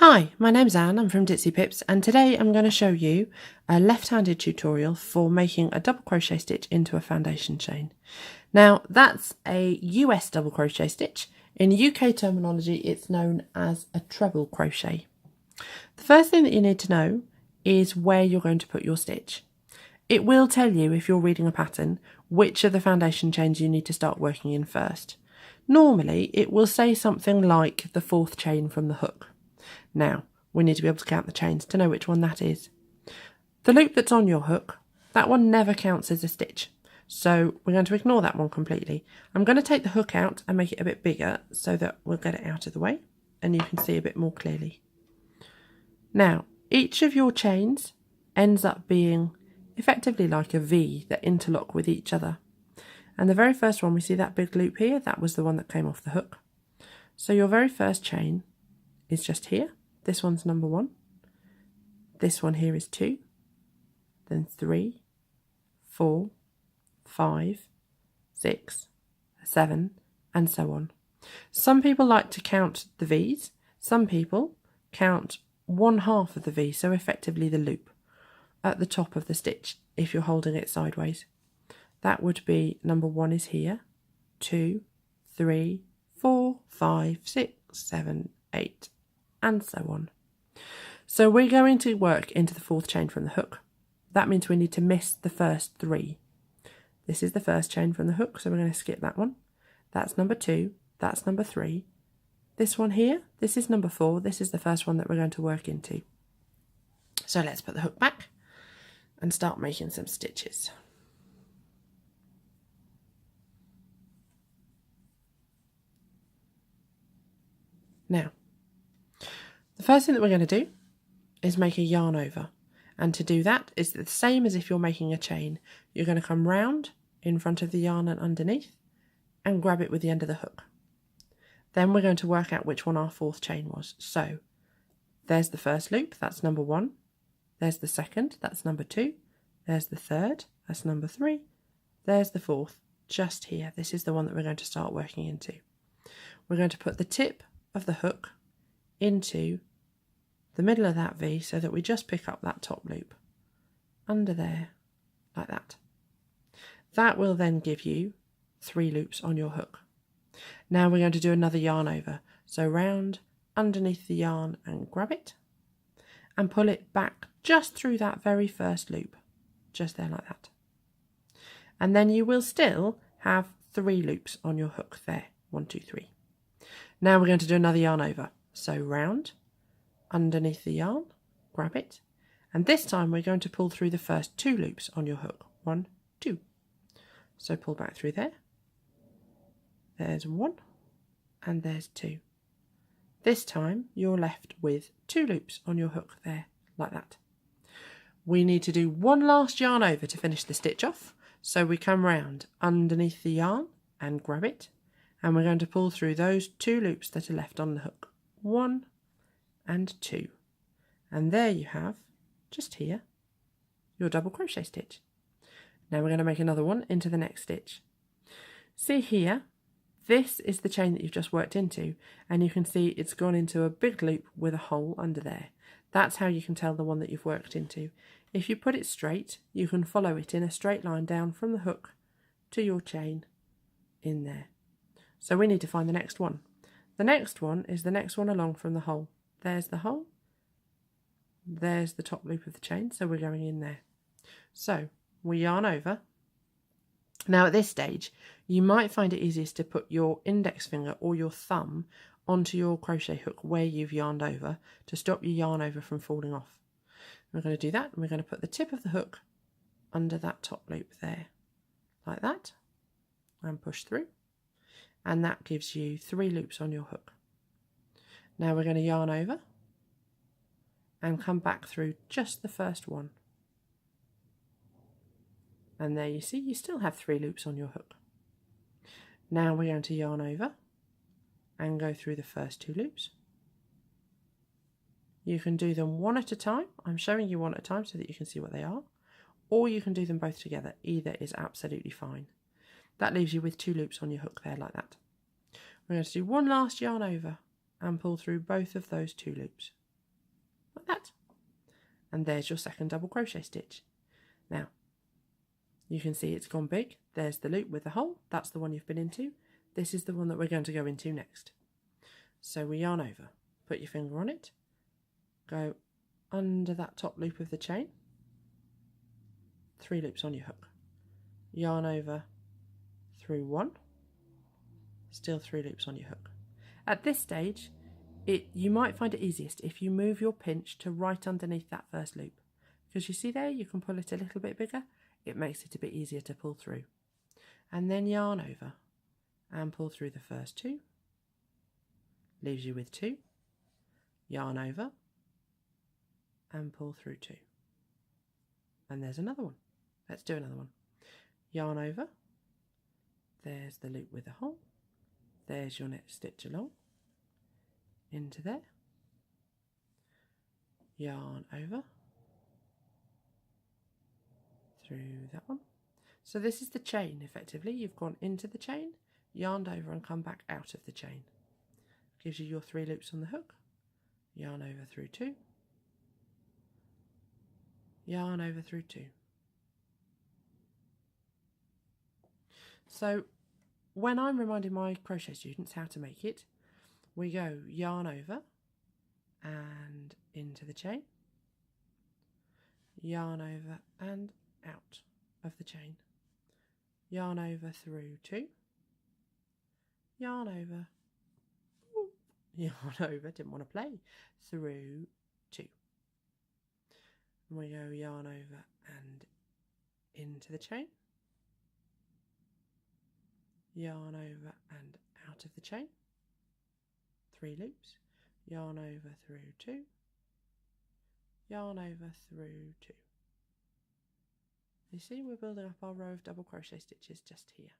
Hi, my name's Anne, I'm from Ditsy Pips, and today I'm going to show you a left-handed tutorial for making a double crochet stitch into a foundation chain. Now that's a US double crochet stitch. In UK terminology it's known as a treble crochet. The first thing that you need to know is where you're going to put your stitch. It will tell you, if you're reading a pattern, which of the foundation chains you need to start working in first. Normally it will say something like the fourth chain from the hook. Now, we need to be able to count the chains to know which one that is. The loop that's on your hook, that one never counts as a stitch, so we're going to ignore that one completely. I'm going to take the hook out and make it a bit bigger so that we'll get it out of the way and you can see a bit more clearly. Now, each of your chains ends up being effectively like a V that interlock with each other. And the very first one, we see that big loop here, that was the one that came off the hook. So your very first chain is just here. This one's number 1. This one here is 2. Then 3, 4, 5, 6, 7, and so on. Some people like to count the V's. Some people count 1/2 of the V, so effectively the loop at the top of the stitch if you're holding it sideways. That would be number 1 is here, 2, 3, 4, 5, 6, 7, 8, and so on. So we're going to work into the fourth chain from the hook. That means we need to miss the first 3. This is the first chain from the hook, so we're going to skip that one. That's number 2, that's number 3. This one here, this is number 4, this is the first one that we're going to work into. So let's put the hook back and start making some stitches. Now, the first thing that we're going to do is make a yarn over, and to do that is the same as if you're making a chain. You're going to come round in front of the yarn and underneath and grab it with the end of the hook. Then we're going to work out which one our fourth chain was. So there's the first loop, that's number 1. There's the second, that's number 2. There's the third, that's number 3. There's the fourth, just here. This is the one that we're going to start working into. We're going to put the tip of the hook into the middle of that V so that we just pick up that top loop under there like that. That will then give you 3 loops on your hook. Now we're going to do another yarn over. So round underneath the yarn and grab it and pull it back just through that very first loop, just there like that. And then you will still have 3 loops on your hook there. 1, 2, 3. Now we're going to do another yarn over. So round, underneath the yarn, grab it, and this time we're going to pull through the first 2 loops on your hook. 1, 2. So pull back through there. There's 1, and there's 2. This time you're left with 2 loops on your hook there, like that. We need to do one last yarn over to finish the stitch off. So we come round underneath the yarn and grab it, and we're going to pull through those 2 loops that are left on the hook. 1 and 2. And there you have, just here, your double crochet stitch. Now we're going to make another one into the next stitch. See here, this is the chain that you've just worked into, and you can see it's gone into a big loop with a hole under there. That's how you can tell the one that you've worked into. If you put it straight, you can follow it in a straight line down from the hook to your chain in there. So we need to find the next one. The next one is the next one along from the hole. There's the hole. There's the top loop of the chain, so we're going in there. So we yarn over. Now at this stage, you might find it easiest to put your index finger or your thumb onto your crochet hook where you've yarned over to stop your yarn over from falling off. We're going to do that, and we're going to put the tip of the hook under that top loop there, like that, and push through. And that gives you 3 loops on your hook. Now we're going to yarn over and come back through just the first one. And there you see, you still have 3 loops on your hook. Now we're going to yarn over and go through the first 2 loops. You can do them one at a time. I'm showing you one at a time so that you can see what they are. Or you can do them both together. Either is absolutely fine. That leaves you with 2 loops on your hook there like that. We're going to do one last yarn over and pull through both of those 2 loops. and there's your second double crochet stitch. Now you can see it's gone big. There's the loop with the hole, that's the one you've been into. This is the one that we're going to go into next. So we yarn over, put your finger on it, go under that top loop of the chain, 3 loops on your hook, yarn over through 1, still 3 loops on your hook. At this stage, you might find it easiest if you move your pinch to right underneath that first loop, because you see there you can pull it a little bit bigger. It makes it a bit easier to pull through. And then yarn over and pull through the first 2, leaves you with 2, yarn over and pull through 2, and there's another one. Let's do another one. Yarn over, there's the loop with the hole, there's your next stitch along, into there, yarn over, through that one. So this is the chain effectively. You've gone into the chain, yarned over and come back out of the chain. Gives you your 3 loops on the hook, yarn over through 2, yarn over through 2. So when I'm reminding my crochet students how to make it, we go yarn over and into the chain, yarn over and out of the chain, yarn over through 2, yarn over, yarn over, didn't want to play, through 2. And we go yarn over and into the chain, yarn over and out of the chain, 3 loops, yarn over through 2, yarn over through 2. You see, we're building up our row of double crochet stitches just here.